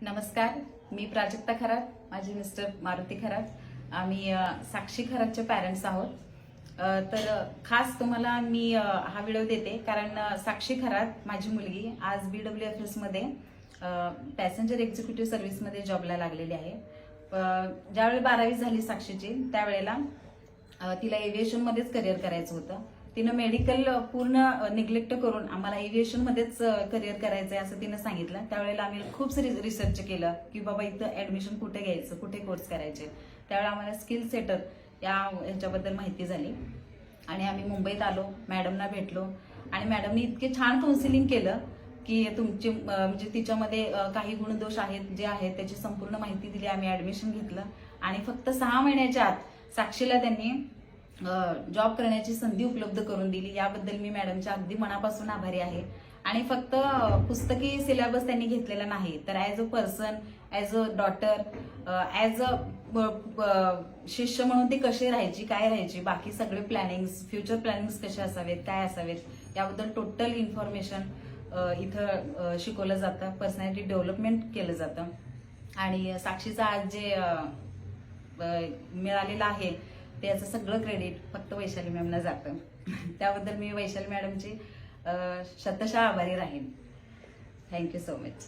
नमस्कार, मी प्राजक्ता खरात, माझे मिस्टर मारुती खरात. आम्ही साक्षी खरातचे पॅरेंट्स आहोत. तर खास तुम्हाला मी हा व्हिडिओ देते कारण साक्षी खरात माझी मुलगी आज BWFS मध्ये पॅसेंजर एक्झिक्युटिव्ह सर्व्हिसमध्ये जॉबला लागलेली आहे. ज्यावेळी 12वी झाली साक्षीची त्यावेळेला तिला एव्हिएशन मध्येच करिअर करायचं होतं. तिनं मेडिकल पूर्ण निग्लेक्ट करून आम्हाला एव्हिएशन मध्येच करिअर करायचंय असं तिनं सांगितलं. त्यावेळेला आम्ही खूप रिसर्च केलं की बाबा इथं ऍडमिशन कुठे घ्यायचं, कुठे कोर्स करायचे. त्यावेळेला आम्हाला स्किल सेटर ह्याच्याबद्दल माहिती झाली आणि आम्ही मुंबईत आलो, मॅडमना भेटलो आणि मॅडमनी इतके छान काउन्सिलिंग केलं की तुमची म्हणजे तिच्यामध्ये काही गुणदोष आहेत जे आहेत त्याची संपूर्ण माहिती दिली. आम्ही ऍडमिशन घेतलं आणि फक्त 6 महिन्याच्या आत साक्षीला त्यांनी जॉब करण्याची संधी उपलब्ध करून दिली. याबद्दल मी मॅडमच्या अगदी मनापासून आभारी आहे. आणि फक्त पुस्तकी सिलेबस त्यांनी घेतलेला नाही तर as a person, as a daughter, as a शिष्य म्हणून ती कशी राहायची, काय राहायची, बाकी सगळे प्लॅनिंग्स, फ्युचर प्लॅनिंग्स कसे असावेत, काय असावेत याबद्दल टोटल इन्फॉर्मेशन इथं शिकवलं जातं. पर्सनॅलिटी डेव्हलपमेंट केलं जातं आणि साक्षीचा आज जे मिळालेलं आहे त्याचं सगळं क्रेडिट फक्त वैशाली मॅमना जातं. त्याबद्दल मी वैशाली मॅडमची शतशः आभारी राहीन. Thank you so much.